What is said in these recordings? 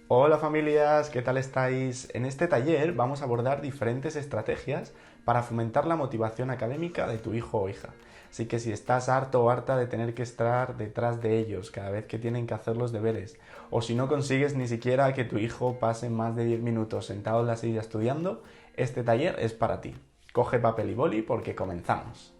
Hola familias, ¿qué tal estáis? En este taller vamos a abordar diferentes estrategias para fomentar la motivación académica de tu hijo o hija. Así que si estás harto o harta de tener que estar detrás de ellos cada vez que tienen que hacer los deberes, o si no consigues ni siquiera que tu hijo pase más de 10 minutos sentado en la silla estudiando, este taller es para ti. Coge papel y boli porque comenzamos.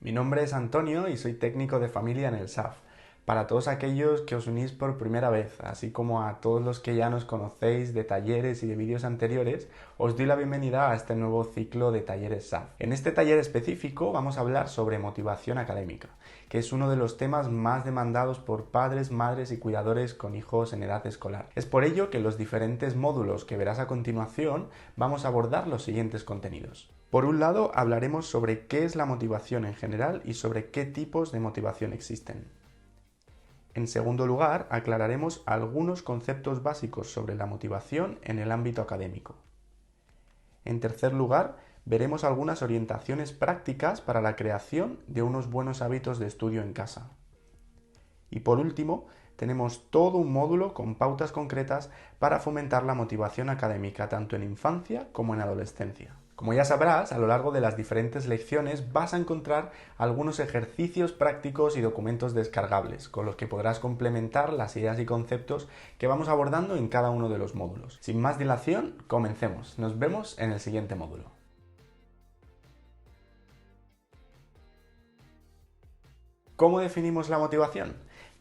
Mi nombre es Antonio y soy técnico de familia en el SAF. Para todos aquellos que os unís por primera vez, así como a todos los que ya nos conocéis de talleres y de vídeos anteriores, os doy la bienvenida a este nuevo ciclo de talleres SAF. En este taller específico vamos a hablar sobre motivación académica, que es uno de los temas más demandados por padres, madres y cuidadores con hijos en edad escolar. Es por ello que en los diferentes módulos que verás a continuación vamos a abordar los siguientes contenidos. Por un lado, hablaremos sobre qué es la motivación en general y sobre qué tipos de motivación existen. En segundo lugar, aclararemos algunos conceptos básicos sobre la motivación en el ámbito académico. En tercer lugar, veremos algunas orientaciones prácticas para la creación de unos buenos hábitos de estudio en casa. Y por último, tenemos todo un módulo con pautas concretas para fomentar la motivación académica tanto en infancia como en adolescencia. Como ya sabrás, a lo largo de las diferentes lecciones vas a encontrar algunos ejercicios prácticos y documentos descargables, con los que podrás complementar las ideas y conceptos que vamos abordando en cada uno de los módulos. Sin más dilación, comencemos. Nos vemos en el siguiente módulo. ¿Cómo definimos la motivación?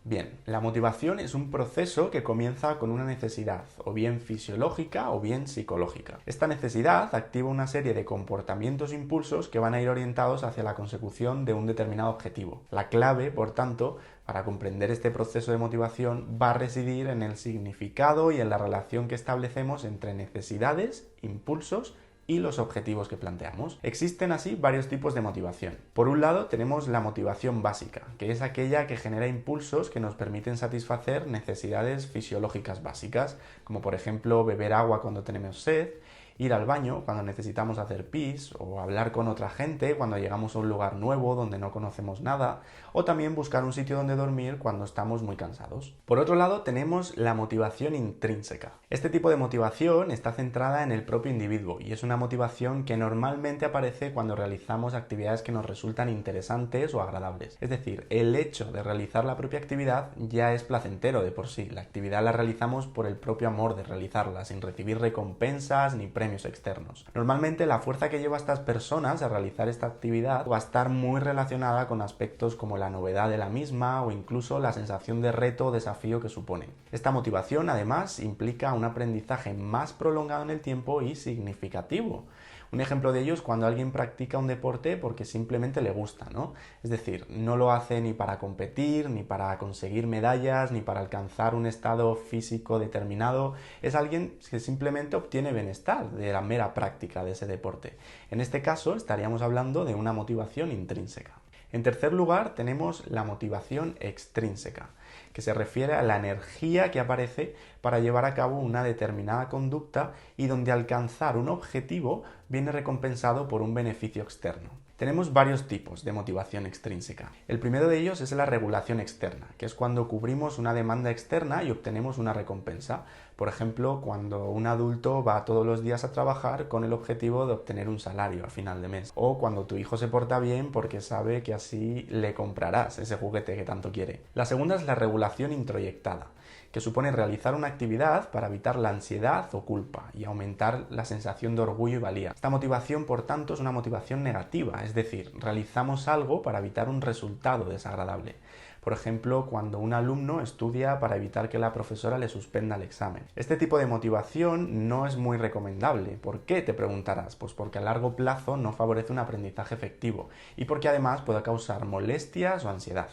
Bien, la motivación es un proceso que comienza con una necesidad, o bien fisiológica o bien psicológica. Esta necesidad activa una serie de comportamientos e impulsos que van a ir orientados hacia la consecución de un determinado objetivo. La clave, por tanto, para comprender este proceso de motivación va a residir en el significado y en la relación que establecemos entre necesidades, impulsos y los objetivos que planteamos. Existen así varios tipos de motivación. Por un lado tenemos la motivación básica, que es aquella que genera impulsos que nos permiten satisfacer necesidades fisiológicas básicas, como por ejemplo beber agua cuando tenemos sed, ir al baño cuando necesitamos hacer pis, o hablar con otra gente cuando llegamos a un lugar nuevo donde no conocemos nada, o también buscar un sitio donde dormir cuando estamos muy cansados. Por otro lado, tenemos la motivación intrínseca. Este tipo de motivación está centrada en el propio individuo y es una motivación que normalmente aparece cuando realizamos actividades que nos resultan interesantes o agradables. Es decir, el hecho de realizar la propia actividad ya es placentero de por sí. La actividad la realizamos por el propio amor de realizarla, sin recibir recompensas ni premios externos. Normalmente la fuerza que lleva a estas personas a realizar esta actividad va a estar muy relacionada con aspectos como la novedad de la misma o incluso la sensación de reto o desafío que supone. Esta motivación además implica un aprendizaje más prolongado en el tiempo y significativo. Un ejemplo de ello es cuando alguien practica un deporte porque simplemente le gusta, ¿no? Es decir, no lo hace ni para competir, ni para conseguir medallas, ni para alcanzar un estado físico determinado. Es alguien que simplemente obtiene bienestar de la mera práctica de ese deporte. En este caso estaríamos hablando de una motivación intrínseca. En tercer lugar, tenemos la motivación extrínseca, que se refiere a la energía que aparece para llevar a cabo una determinada conducta y donde alcanzar un objetivo viene recompensado por un beneficio externo. Tenemos varios tipos de motivación extrínseca. El primero de ellos es la regulación externa, que es cuando cubrimos una demanda externa y obtenemos una recompensa. Por ejemplo, cuando un adulto va todos los días a trabajar con el objetivo de obtener un salario a final de mes. O cuando tu hijo se porta bien porque sabe que así le comprarás ese juguete que tanto quiere. La segunda es la regulación introyectada, que supone realizar una actividad para evitar la ansiedad o culpa y aumentar la sensación de orgullo y valía. Esta motivación, por tanto, es una motivación negativa, es decir, realizamos algo para evitar un resultado desagradable. Por ejemplo, cuando un alumno estudia para evitar que la profesora le suspenda el examen. Este tipo de motivación no es muy recomendable. ¿Por qué? Te preguntarás. Pues porque a largo plazo no favorece un aprendizaje efectivo y porque además puede causar molestias o ansiedad.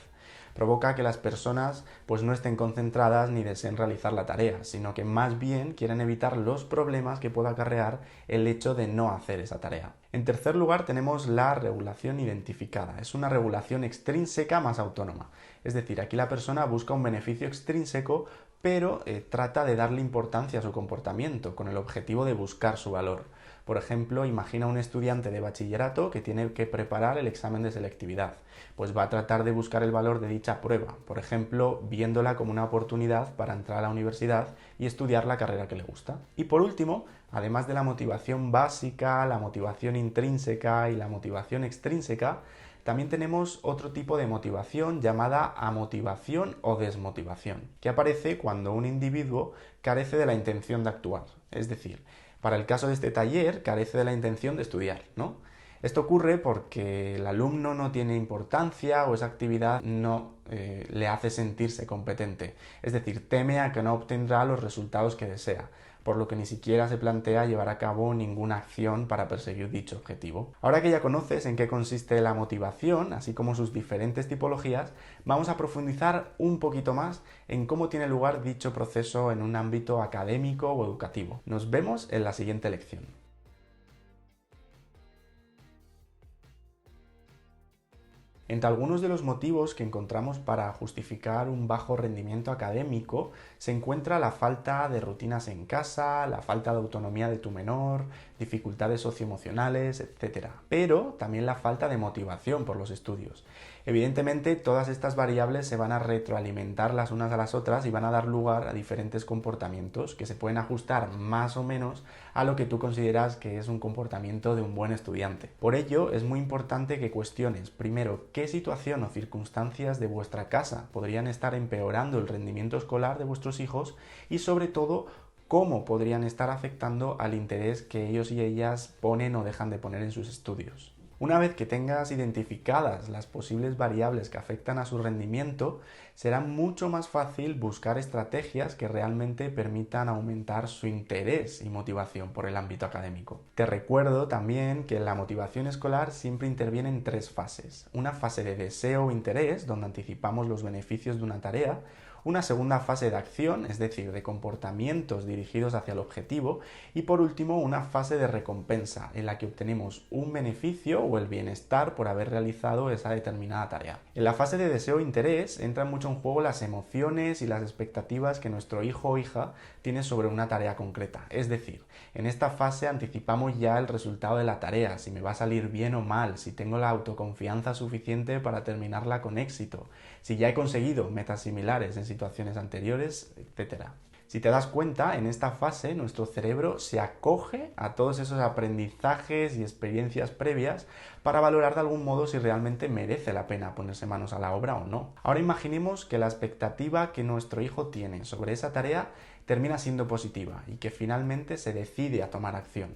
Provoca que las personas pues no estén concentradas ni deseen realizar la tarea, sino que más bien quieren evitar los problemas que pueda acarrear el hecho de no hacer esa tarea. En tercer lugar tenemos la regulación identificada. Es una regulación extrínseca más autónoma. Es decir, aquí la persona busca un beneficio extrínseco, pero trata de darle importancia a su comportamiento con el objetivo de buscar su valor. Por ejemplo, imagina un estudiante de bachillerato que tiene que preparar el examen de selectividad. Pues va a tratar de buscar el valor de dicha prueba, por ejemplo, viéndola como una oportunidad para entrar a la universidad y estudiar la carrera que le gusta. Y por último, además de la motivación básica, la motivación intrínseca y la motivación extrínseca, también tenemos otro tipo de motivación llamada amotivación o desmotivación, que aparece cuando un individuo carece de la intención de actuar. Es decir, para el caso de este taller, carece de la intención de estudiar, ¿no? Esto ocurre porque el alumno no tiene importancia o esa actividad no le hace sentirse competente. Es decir, teme a que no obtendrá los resultados que desea, por lo que ni siquiera se plantea llevar a cabo ninguna acción para perseguir dicho objetivo. Ahora que ya conoces en qué consiste la motivación, así como sus diferentes tipologías, vamos a profundizar un poquito más en cómo tiene lugar dicho proceso en un ámbito académico o educativo. Nos vemos en la siguiente lección. Entre algunos de los motivos que encontramos para justificar un bajo rendimiento académico se encuentra la falta de rutinas en casa, la falta de autonomía de tu menor, dificultades socioemocionales, etc. Pero también la falta de motivación por los estudios. Evidentemente, todas estas variables se van a retroalimentar las unas a las otras y van a dar lugar a diferentes comportamientos que se pueden ajustar más o menos a lo que tú consideras que es un comportamiento de un buen estudiante. Por ello, es muy importante que cuestiones, primero, qué situación o circunstancias de vuestra casa podrían estar empeorando el rendimiento escolar de vuestros hijos y, sobre todo, cómo podrían estar afectando al interés que ellos y ellas ponen o dejan de poner en sus estudios. Una vez que tengas identificadas las posibles variables que afectan a su rendimiento, será mucho más fácil buscar estrategias que realmente permitan aumentar su interés y motivación por el ámbito académico. Te recuerdo también que la motivación escolar siempre interviene en tres fases. Una fase de deseo o interés, donde anticipamos los beneficios de una tarea, una segunda fase de acción, es decir, de comportamientos dirigidos hacia el objetivo, y por último una fase de recompensa, en la que obtenemos un beneficio o el bienestar por haber realizado esa determinada tarea. En la fase de deseo e interés entran mucho en juego las emociones y las expectativas que nuestro hijo o hija tiene sobre una tarea concreta, es decir, en esta fase anticipamos ya el resultado de la tarea, si me va a salir bien o mal, si tengo la autoconfianza suficiente para terminarla con éxito, si ya he conseguido metas similares en situaciones anteriores, etc. Si te das cuenta, en esta fase nuestro cerebro se acoge a todos esos aprendizajes y experiencias previas para valorar de algún modo si realmente merece la pena ponerse manos a la obra o no. Ahora imaginemos que la expectativa que nuestro hijo tiene sobre esa tarea termina siendo positiva y que finalmente se decide a tomar acción.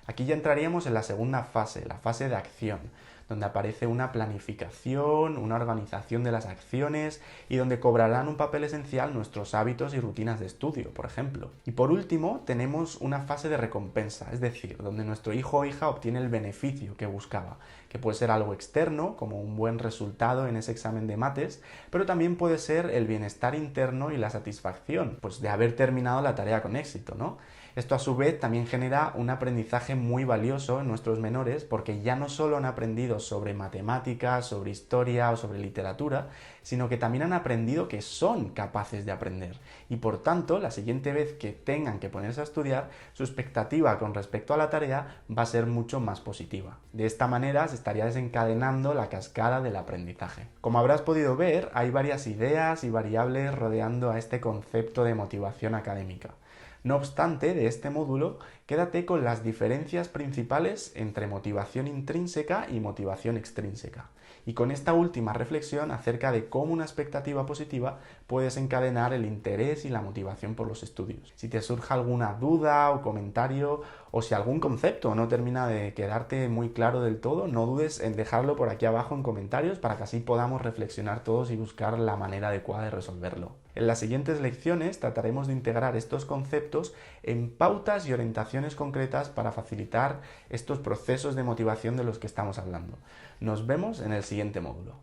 Aquí ya entraríamos en la segunda fase, la fase de acción, donde aparece una planificación, una organización de las acciones y donde cobrarán un papel esencial nuestros hábitos y rutinas de estudio, por ejemplo. Y por último, tenemos una fase de recompensa, es decir, donde nuestro hijo o hija obtiene el beneficio que buscaba, que puede ser algo externo, como un buen resultado en ese examen de mates, pero también puede ser el bienestar interno y la satisfacción, pues de haber terminado la tarea con éxito, ¿no? Esto a su vez también genera un aprendizaje muy valioso en nuestros menores porque ya no solo han aprendido sobre matemáticas, sobre historia o sobre literatura, sino que también han aprendido que son capaces de aprender y por tanto la siguiente vez que tengan que ponerse a estudiar, su expectativa con respecto a la tarea va a ser mucho más positiva. De esta manera se estaría desencadenando la cascada del aprendizaje. Como habrás podido ver, hay varias ideas y variables rodeando a este concepto de motivación académica. No obstante, de este módulo, quédate con las diferencias principales entre motivación intrínseca y motivación extrínseca. Y con esta última reflexión acerca de cómo una expectativa positiva puede desencadenar el interés y la motivación por los estudios. Si te surge alguna duda o comentario, o si algún concepto no termina de quedarte muy claro del todo, no dudes en dejarlo por aquí abajo en comentarios para que así podamos reflexionar todos y buscar la manera adecuada de resolverlo. En las siguientes lecciones trataremos de integrar estos conceptos en pautas y orientaciones concretas para facilitar estos procesos de motivación de los que estamos hablando. Nos vemos en el siguiente módulo.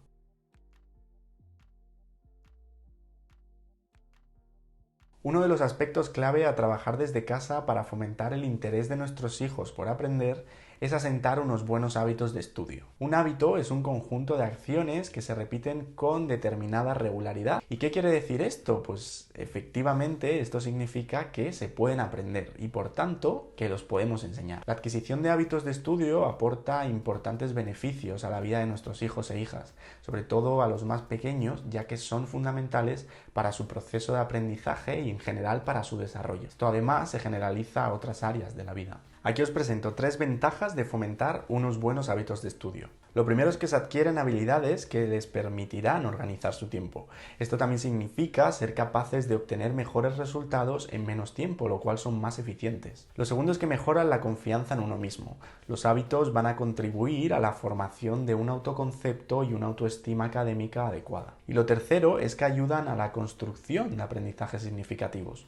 Uno de los aspectos clave a trabajar desde casa para fomentar el interés de nuestros hijos por aprender es asentar unos buenos hábitos de estudio. Un hábito es un conjunto de acciones que se repiten con determinada regularidad. ¿Y qué quiere decir esto? Pues efectivamente esto significa que se pueden aprender y por tanto que los podemos enseñar. La adquisición de hábitos de estudio aporta importantes beneficios a la vida de nuestros hijos e hijas, sobre todo a los más pequeños, ya que son fundamentales para su proceso de aprendizaje y en general para su desarrollo. Esto además se generaliza a otras áreas de la vida. Aquí os presento 3 ventajas de fomentar unos buenos hábitos de estudio. Lo primero es que se adquieren habilidades que les permitirán organizar su tiempo. Esto también significa ser capaces de obtener mejores resultados en menos tiempo, lo cual son más eficientes. Lo segundo es que mejoran la confianza en uno mismo. Los hábitos van a contribuir a la formación de un autoconcepto y una autoestima académica adecuada. Y lo tercero es que ayudan a la construcción de aprendizajes significativos.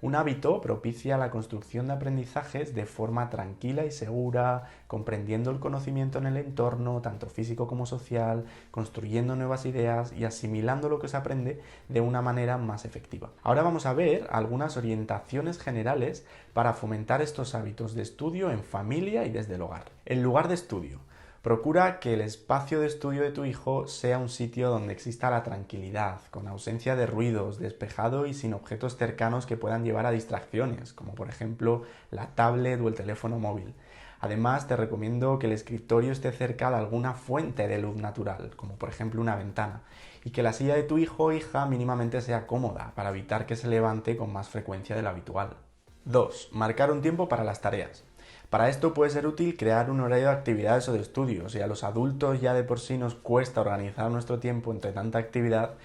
Un hábito propicia la construcción de aprendizajes de forma tranquila y segura, comprendiendo el conocimiento en el entorno, tanto físico como social, construyendo nuevas ideas y asimilando lo que se aprende de una manera más efectiva. Ahora vamos a ver algunas orientaciones generales para fomentar estos hábitos de estudio en familia y desde el hogar. El lugar de estudio. Procura que el espacio de estudio de tu hijo sea un sitio donde exista la tranquilidad, con ausencia de ruidos, despejado y sin objetos cercanos que puedan llevar a distracciones, como por ejemplo la tablet o el teléfono móvil. Además, te recomiendo que el escritorio esté cerca de alguna fuente de luz natural, como por ejemplo una ventana, y que la silla de tu hijo o hija mínimamente sea cómoda, para evitar que se levante con más frecuencia de lo habitual. 2. Marcar un tiempo para las tareas. Para esto puede ser útil crear un horario de actividades o de estudios. Si a los adultos ya de por sí nos cuesta organizar nuestro tiempo entre tanta actividad,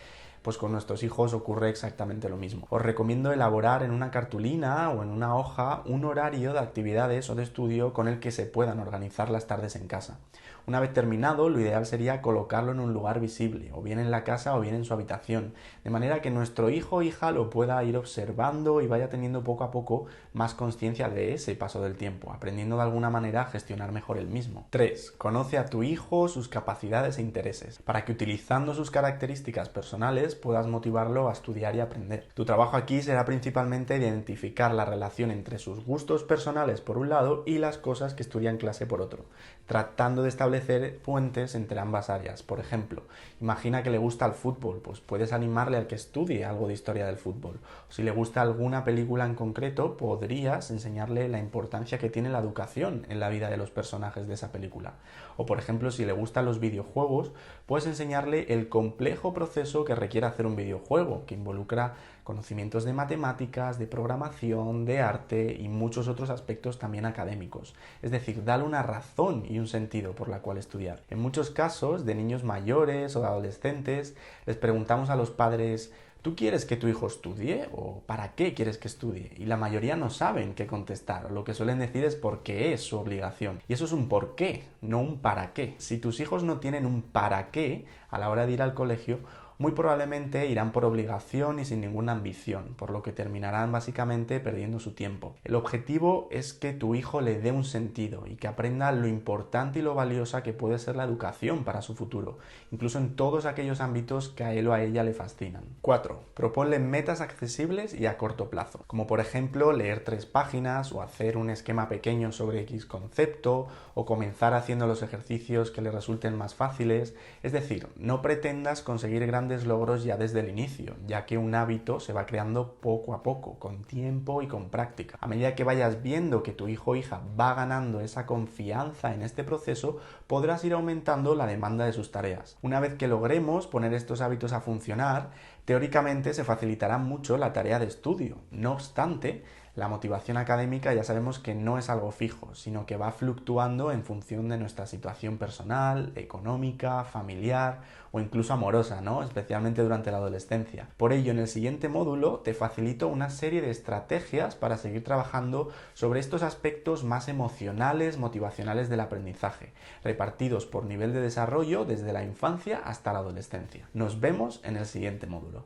pues con nuestros hijos ocurre exactamente lo mismo. Os recomiendo elaborar en una cartulina o en una hoja un horario de actividades o de estudio con el que se puedan organizar las tardes en casa. Una vez terminado, lo ideal sería colocarlo en un lugar visible, o bien en la casa o bien en su habitación, de manera que nuestro hijo o hija lo pueda ir observando y vaya teniendo poco a poco más conciencia de ese paso del tiempo, aprendiendo de alguna manera a gestionar mejor el mismo. 3. Conoce a tu hijo, sus capacidades e intereses, para que utilizando sus características personales puedas motivarlo a estudiar y aprender. Tu trabajo aquí será principalmente identificar la relación entre sus gustos personales por un lado y las cosas que estudia en clase por otro, tratando de establecer puentes entre ambas áreas. Por ejemplo, imagina que le gusta el fútbol, pues puedes animarle a que estudie algo de historia del fútbol. O si le gusta alguna película en concreto, podrías enseñarle la importancia que tiene la educación en la vida de los personajes de esa película. O por ejemplo, si le gustan los videojuegos, puedes enseñarle el complejo proceso que requiere hacer un videojuego, que involucra conocimientos de matemáticas, de programación, de arte y muchos otros aspectos también académicos. Es decir, dale una razón y un sentido por la cual estudiar. En muchos casos, de niños mayores o de adolescentes, les preguntamos a los padres: ¿tú quieres que tu hijo estudie? ¿O para qué quieres que estudie? Y la mayoría no saben qué contestar. Lo que suelen decir es porque es su obligación. Y eso es un por qué, no un para qué. Si tus hijos no tienen un para qué a la hora de ir al colegio, muy probablemente irán por obligación y sin ninguna ambición, por lo que terminarán básicamente perdiendo su tiempo. El objetivo es que tu hijo le dé un sentido y que aprenda lo importante y lo valiosa que puede ser la educación para su futuro, incluso en todos aquellos ámbitos que a él o a ella le fascinan. 4. Proponle metas accesibles y a corto plazo, como por ejemplo leer 3 páginas o hacer un esquema pequeño sobre X concepto o comenzar haciendo los ejercicios que le resulten más fáciles. Es decir, no pretendas conseguir grandes logros ya desde el inicio, ya que un hábito se va creando poco a poco, con tiempo y con práctica. A medida que vayas viendo que tu hijo o hija va ganando esa confianza en este proceso, podrás ir aumentando la demanda de sus tareas. Una vez que logremos poner estos hábitos a funcionar, teóricamente se facilitará mucho la tarea de estudio. No obstante, la motivación académica ya sabemos que no es algo fijo, sino que va fluctuando en función de nuestra situación personal, económica, familiar o incluso amorosa, ¿no? Especialmente durante la adolescencia. Por ello, en el siguiente módulo te facilito una serie de estrategias para seguir trabajando sobre estos aspectos más emocionales, motivacionales del aprendizaje, repartidos por nivel de desarrollo desde la infancia hasta la adolescencia. Nos vemos en el siguiente módulo.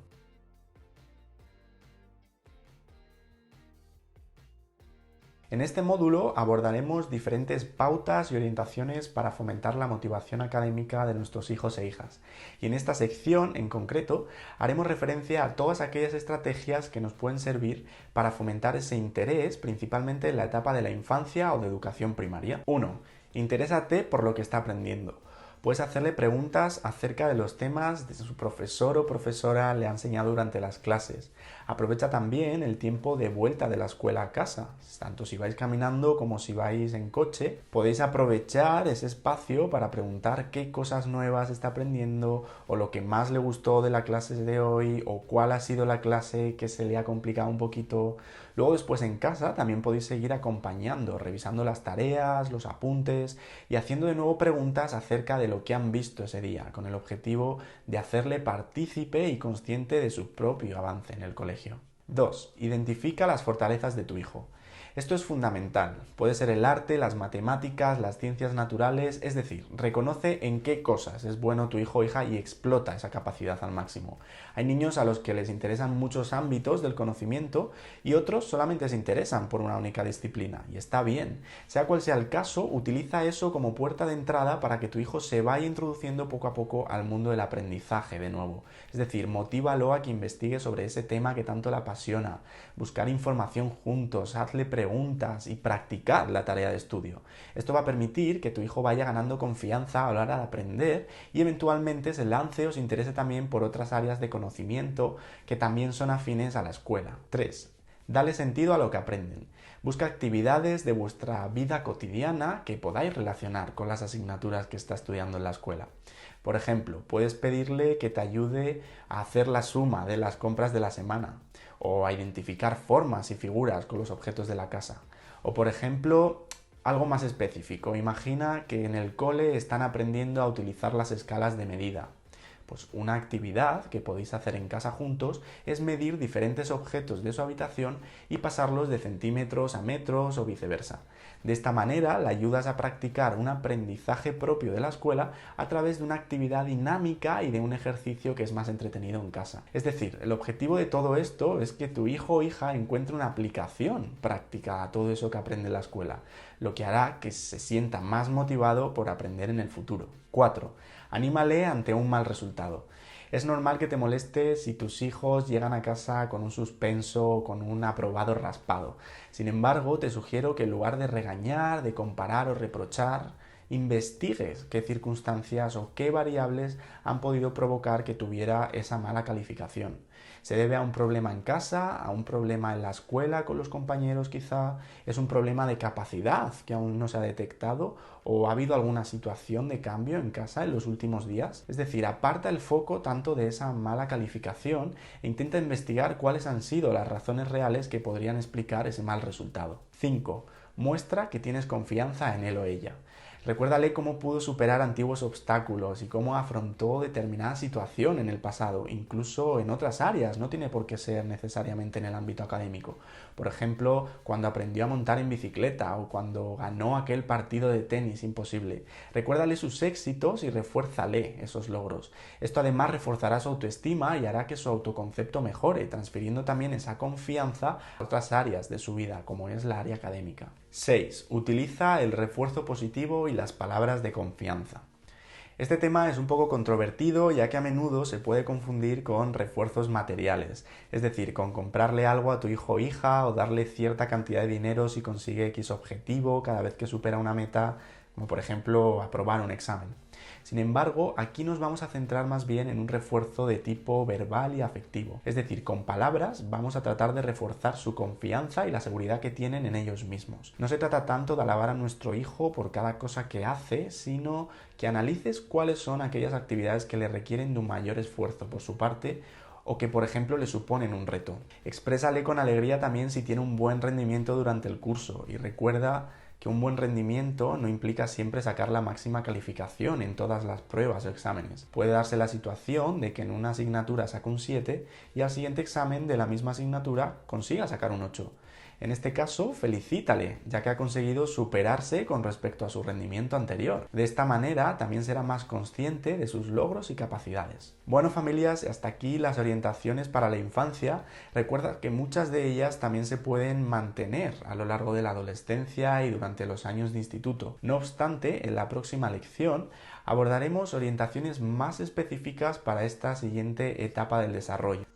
En este módulo abordaremos diferentes pautas y orientaciones para fomentar la motivación académica de nuestros hijos e hijas. Y en esta sección, en concreto, haremos referencia a todas aquellas estrategias que nos pueden servir para fomentar ese interés, principalmente en la etapa de la infancia o de educación primaria. 1. Interésate por lo que está aprendiendo. Puedes hacerle preguntas acerca de los temas que su profesor o profesora le ha enseñado durante las clases. Aprovecha también el tiempo de vuelta de la escuela a casa. Tanto si vais caminando como si vais en coche, podéis aprovechar ese espacio para preguntar qué cosas nuevas está aprendiendo o lo que más le gustó de la clase de hoy o cuál ha sido la clase que se le ha complicado un poquito. Luego después en casa también podéis seguir acompañando, revisando las tareas, los apuntes y haciendo de nuevo preguntas acerca de lo que han visto ese día, con el objetivo de hacerle partícipe y consciente de su propio avance en el colegio. 2. Identifica las fortalezas de tu hijo. Esto es fundamental. Puede ser el arte, las matemáticas, las ciencias naturales, es decir, reconoce en qué cosas es bueno tu hijo o hija y explota esa capacidad al máximo. Hay niños a los que les interesan muchos ámbitos del conocimiento y otros solamente se interesan por una única disciplina, y está bien. Sea cual sea el caso, utiliza eso como puerta de entrada para que tu hijo se vaya introduciendo poco a poco al mundo del aprendizaje de nuevo. Es decir, motívalo a que investigue sobre ese tema que tanto le apasiona, buscar información juntos, hazle preguntas y practicar la tarea de estudio. Esto va a permitir que tu hijo vaya ganando confianza a la hora de aprender y eventualmente se lance o se interese también por otras áreas de conocimiento que también son afines a la escuela. 3. Dale sentido a lo que aprenden. Busca actividades de vuestra vida cotidiana que podáis relacionar con las asignaturas que está estudiando en la escuela. Por ejemplo, puedes pedirle que te ayude a hacer la suma de las compras de la semana, o a identificar formas y figuras con los objetos de la casa. O por ejemplo, algo más específico, imagina que en el cole están aprendiendo a utilizar las escalas de medida. Pues una actividad que podéis hacer en casa juntos es medir diferentes objetos de su habitación y pasarlos de centímetros a metros o viceversa. De esta manera le ayudas a practicar un aprendizaje propio de la escuela a través de una actividad dinámica y de un ejercicio que es más entretenido en casa. Es decir, el objetivo de todo esto es que tu hijo o hija encuentre una aplicación práctica a todo eso que aprende en la escuela, lo que hará que se sienta más motivado por aprender en el futuro. 4. Anímale ante un mal resultado. Es normal que te moleste si tus hijos llegan a casa con un suspenso o con un aprobado raspado. Sin embargo, te sugiero que en lugar de regañar, de comparar o reprochar, investigues qué circunstancias o qué variables han podido provocar que tuviera esa mala calificación. ¿Se debe a un problema en casa, a un problema en la escuela con los compañeros quizá? ¿Es un problema de capacidad que aún no se ha detectado? ¿O ha habido alguna situación de cambio en casa en los últimos días? Es decir, aparta el foco tanto de esa mala calificación e intenta investigar cuáles han sido las razones reales que podrían explicar ese mal resultado. 5. Muestra que tienes confianza en él o ella. Recuérdale cómo pudo superar antiguos obstáculos y cómo afrontó determinada situación en el pasado, incluso en otras áreas, no tiene por qué ser necesariamente en el ámbito académico. Por ejemplo, cuando aprendió a montar en bicicleta o cuando ganó aquel partido de tenis imposible. Recuérdale sus éxitos y refuérzale esos logros. Esto además reforzará su autoestima y hará que su autoconcepto mejore, transfiriendo también esa confianza a otras áreas de su vida, como es la área académica. 6. Utiliza el refuerzo positivo y las palabras de confianza. Este tema es un poco controvertido ya que a menudo se puede confundir con refuerzos materiales, es decir, con comprarle algo a tu hijo o hija o darle cierta cantidad de dinero si consigue X objetivo cada vez que supera una meta, como por ejemplo aprobar un examen. Sin embargo, aquí nos vamos a centrar más bien en un refuerzo de tipo verbal y afectivo. Es decir, con palabras vamos a tratar de reforzar su confianza y la seguridad que tienen en ellos mismos. No se trata tanto de alabar a nuestro hijo por cada cosa que hace, sino que analices cuáles son aquellas actividades que le requieren de un mayor esfuerzo por su parte o que, por ejemplo, le suponen un reto. Exprésale con alegría también si tiene un buen rendimiento durante el curso y recuerda que un buen rendimiento no implica siempre sacar la máxima calificación en todas las pruebas o exámenes. Puede darse la situación de que en una asignatura saca un 7 y al siguiente examen de la misma asignatura consiga sacar un 8. En este caso, felicítale, ya que ha conseguido superarse con respecto a su rendimiento anterior. De esta manera, también será más consciente de sus logros y capacidades. Bueno, familias, hasta aquí las orientaciones para la infancia. Recuerda que muchas de ellas también se pueden mantener a lo largo de la adolescencia y durante los años de instituto. No obstante, en la próxima lección abordaremos orientaciones más específicas para esta siguiente etapa del desarrollo.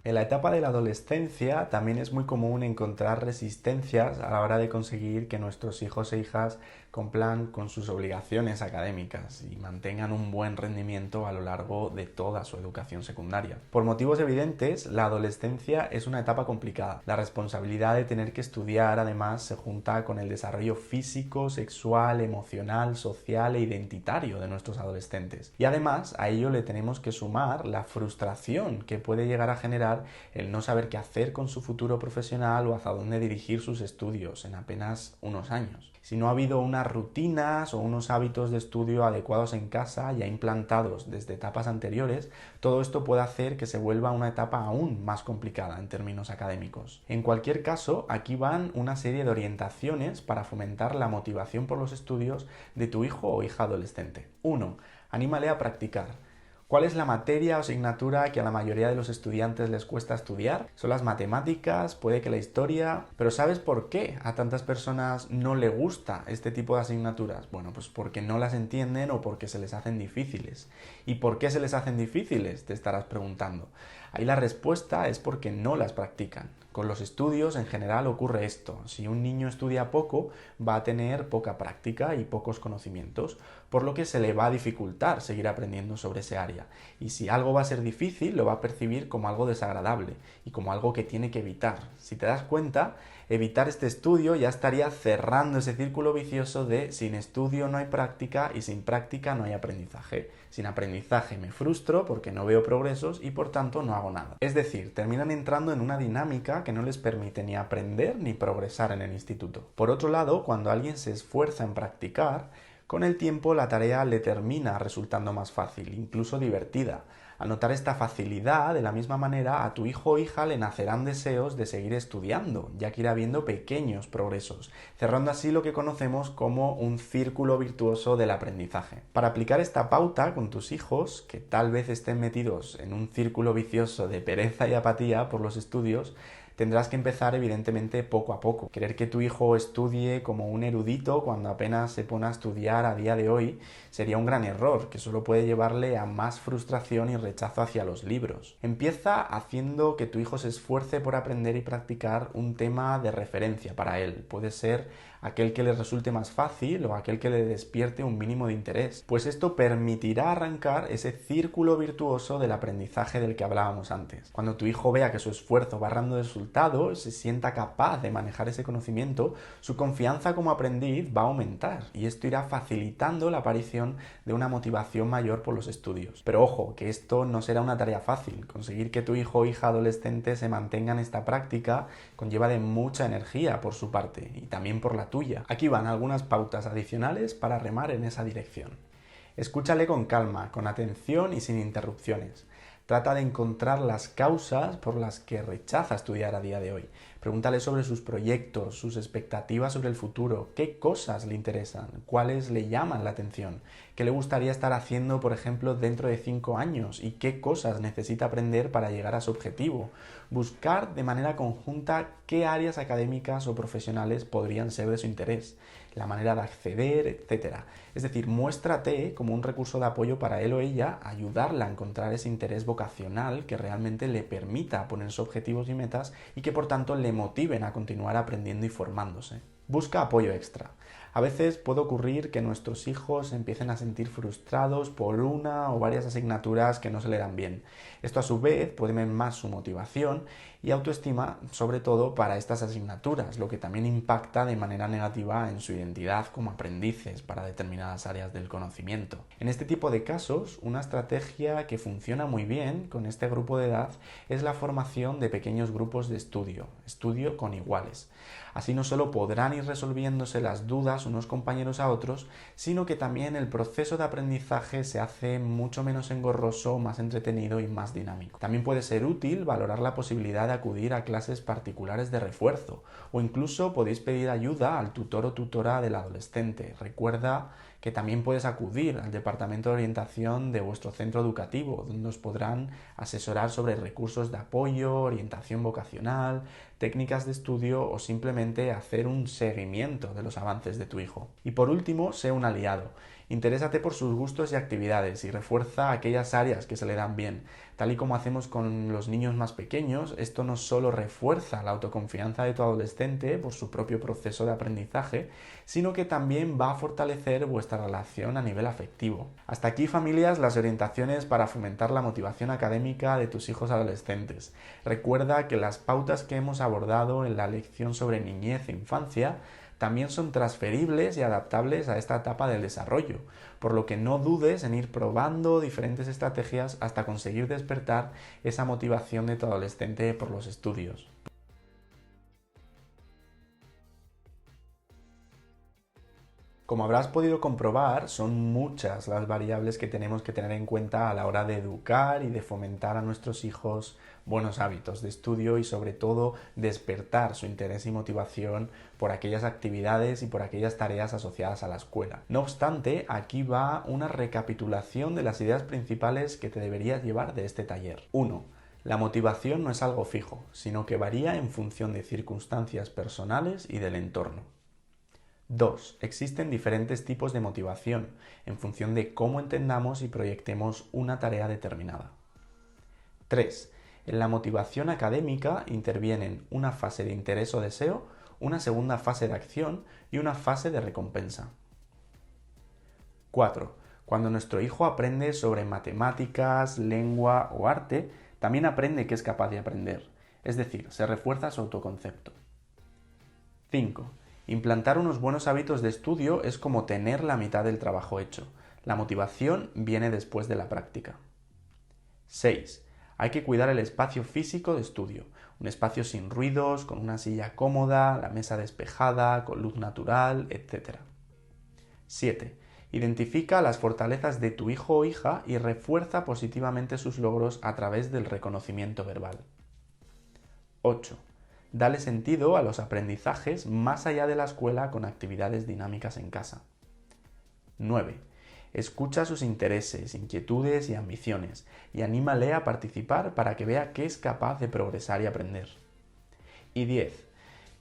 En la etapa de la adolescencia también es muy común encontrar resistencias a la hora de conseguir que nuestros hijos e hijas cumplan con sus obligaciones académicas y mantengan un buen rendimiento a lo largo de toda su educación secundaria. Por motivos evidentes, la adolescencia es una etapa complicada. La responsabilidad de tener que estudiar además se junta con el desarrollo físico, sexual, emocional, social e identitario de nuestros adolescentes. Y además a ello le tenemos que sumar la frustración que puede llegar a generar el no saber qué hacer con su futuro profesional o hacia dónde dirigir sus estudios en apenas unos años. Si no ha habido unas rutinas o unos hábitos de estudio adecuados en casa ya implantados desde etapas anteriores, todo esto puede hacer que se vuelva una etapa aún más complicada en términos académicos. En cualquier caso, aquí van una serie de orientaciones para fomentar la motivación por los estudios de tu hijo o hija adolescente. 1. Anímale a practicar. ¿Cuál es la materia o asignatura que a la mayoría de los estudiantes les cuesta estudiar? Son las matemáticas, puede que la historia... Pero ¿sabes por qué a tantas personas no le gusta este tipo de asignaturas? Bueno, pues porque no las entienden o porque se les hacen difíciles. ¿Y por qué se les hacen difíciles? Te estarás preguntando. Ahí la respuesta es porque no las practican. Con los estudios en general ocurre esto. Si un niño estudia poco, va a tener poca práctica y pocos conocimientos, por lo que se le va a dificultar seguir aprendiendo sobre ese área. Y si algo va a ser difícil, lo va a percibir como algo desagradable y como algo que tiene que evitar. Si te das cuenta, evitar este estudio ya estaría cerrando ese círculo vicioso de sin estudio no hay práctica y sin práctica no hay aprendizaje. Sin aprendizaje me frustro porque no veo progresos y por tanto no hago nada. Es decir, terminan entrando en una dinámica que no les permite ni aprender ni progresar en el instituto. Por otro lado, cuando alguien se esfuerza en practicar, con el tiempo la tarea le termina resultando más fácil, incluso divertida. Al notar esta facilidad, de la misma manera, a tu hijo o hija le nacerán deseos de seguir estudiando, ya que irá viendo pequeños progresos, cerrando así lo que conocemos como un círculo virtuoso del aprendizaje. Para aplicar esta pauta con tus hijos, que tal vez estén metidos en un círculo vicioso de pereza y apatía por los estudios, tendrás que empezar evidentemente poco a poco. Querer que tu hijo estudie como un erudito cuando apenas se pone a estudiar a día de hoy sería un gran error que solo puede llevarle a más frustración y rechazo hacia los libros. Empieza haciendo que tu hijo se esfuerce por aprender y practicar un tema de referencia para él. Puede ser aquel que le resulte más fácil o aquel que le despierte un mínimo de interés, pues esto permitirá arrancar ese círculo virtuoso del aprendizaje del que hablábamos antes. Cuando tu hijo vea que su esfuerzo va dando resultados, se sienta capaz de manejar ese conocimiento, su confianza como aprendiz va a aumentar y esto irá facilitando la aparición de una motivación mayor por los estudios. Pero ojo, que esto no será una tarea fácil. Conseguir que tu hijo o hija adolescente se mantenga en esta práctica conlleva de mucha energía por su parte y también por la tuya. Aquí van algunas pautas adicionales para remar en esa dirección. Escúchale con calma, con atención y sin interrupciones. Trata de encontrar las causas por las que rechaza estudiar a día de hoy. Pregúntale sobre sus proyectos, sus expectativas sobre el futuro, qué cosas le interesan, cuáles le llaman la atención, qué le gustaría estar haciendo, por ejemplo, dentro de 5 años y qué cosas necesita aprender para llegar a su objetivo. Buscar de manera conjunta qué áreas académicas o profesionales podrían ser de su interés, la manera de acceder, etc. Es decir, muéstrate como un recurso de apoyo para él o ella, ayudarla a encontrar ese interés vocacional que realmente le permita ponerse objetivos y metas y que por tanto le motiven a continuar aprendiendo y formándose. Busca apoyo extra. A veces puede ocurrir que nuestros hijos empiecen a sentir frustrados por una o varias asignaturas que no se le dan bien. Esto a su vez puede mermar su motivación y autoestima, sobre todo para estas asignaturas, lo que también impacta de manera negativa en su identidad como aprendices para determinadas áreas del conocimiento. En este tipo de casos, una estrategia que funciona muy bien con este grupo de edad es la formación de pequeños grupos de estudio con iguales. Así no solo podrán ir resolviéndose las dudas unos compañeros a otros, sino que también el proceso de aprendizaje se hace mucho menos engorroso, más entretenido y más dinámico. También puede ser útil valorar la posibilidad de acudir a clases particulares de refuerzo o incluso podéis pedir ayuda al tutor o tutora del adolescente. Recuerda que también puedes acudir al departamento de orientación de vuestro centro educativo, donde os podrán asesorar sobre recursos de apoyo, orientación vocacional, técnicas de estudio o simplemente hacer un seguimiento de los avances de tu hijo. Y por último, sé un aliado. Interésate por sus gustos y actividades y refuerza aquellas áreas que se le dan bien. Tal y como hacemos con los niños más pequeños, esto no solo refuerza la autoconfianza de tu adolescente por su propio proceso de aprendizaje, sino que también va a fortalecer vuestra relación a nivel afectivo. Hasta aquí, familias, las orientaciones para fomentar la motivación académica de tus hijos adolescentes. Recuerda que las pautas que hemos abordado en la lección sobre niñez e infancia también son transferibles y adaptables a esta etapa del desarrollo, por lo que no dudes en ir probando diferentes estrategias hasta conseguir despertar esa motivación de tu adolescente por los estudios. Como habrás podido comprobar, son muchas las variables que tenemos que tener en cuenta a la hora de educar y de fomentar a nuestros hijos buenos hábitos de estudio y sobre todo despertar su interés y motivación por aquellas actividades y por aquellas tareas asociadas a la escuela. No obstante, aquí va una recapitulación de las ideas principales que te deberías llevar de este taller. 1. La motivación no es algo fijo, sino que varía en función de circunstancias personales y del entorno. 2. Existen diferentes tipos de motivación en función de cómo entendamos y proyectemos una tarea determinada. 3. En la motivación académica intervienen una fase de interés o deseo, una segunda fase de acción y una fase de recompensa. 4. Cuando nuestro hijo aprende sobre matemáticas, lengua o arte, también aprende que es capaz de aprender, es decir, se refuerza su autoconcepto. 5. Implantar unos buenos hábitos de estudio es como tener la mitad del trabajo hecho. La motivación viene después de la práctica. 6. Hay que cuidar el espacio físico de estudio. Un espacio sin ruidos, con una silla cómoda, la mesa despejada, con luz natural, etc. 7. Identifica las fortalezas de tu hijo o hija y refuerza positivamente sus logros a través del reconocimiento verbal. 8. Dale sentido a los aprendizajes más allá de la escuela con actividades dinámicas en casa. 9. Escucha sus intereses, inquietudes y ambiciones y anímale a participar para que vea que es capaz de progresar y aprender. Y 10.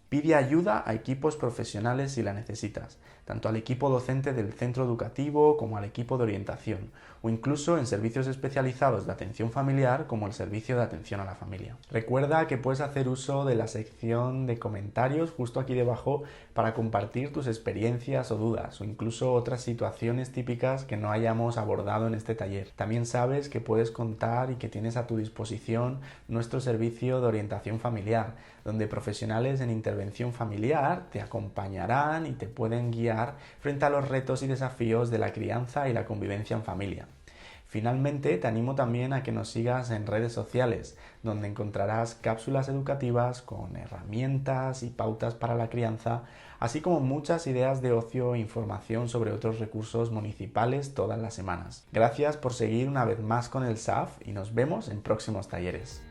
Pide ayuda a equipos profesionales si la necesitas, tanto al equipo docente del centro educativo como al equipo de orientación, o incluso en servicios especializados de atención familiar como el servicio de atención a la familia. Recuerda que puedes hacer uso de la sección de comentarios justo aquí debajo para compartir tus experiencias o dudas, o incluso otras situaciones típicas que no hayamos abordado en este taller. También sabes que puedes contar y que tienes a tu disposición nuestro servicio de orientación familiar, donde profesionales en intervención familiar te acompañarán y te pueden guiar frente a los retos y desafíos de la crianza y la convivencia en familia. Finalmente, te animo también a que nos sigas en redes sociales, donde encontrarás cápsulas educativas con herramientas y pautas para la crianza, así como muchas ideas de ocio e información sobre otros recursos municipales todas las semanas. Gracias por seguir una vez más con el SAF y nos vemos en próximos talleres.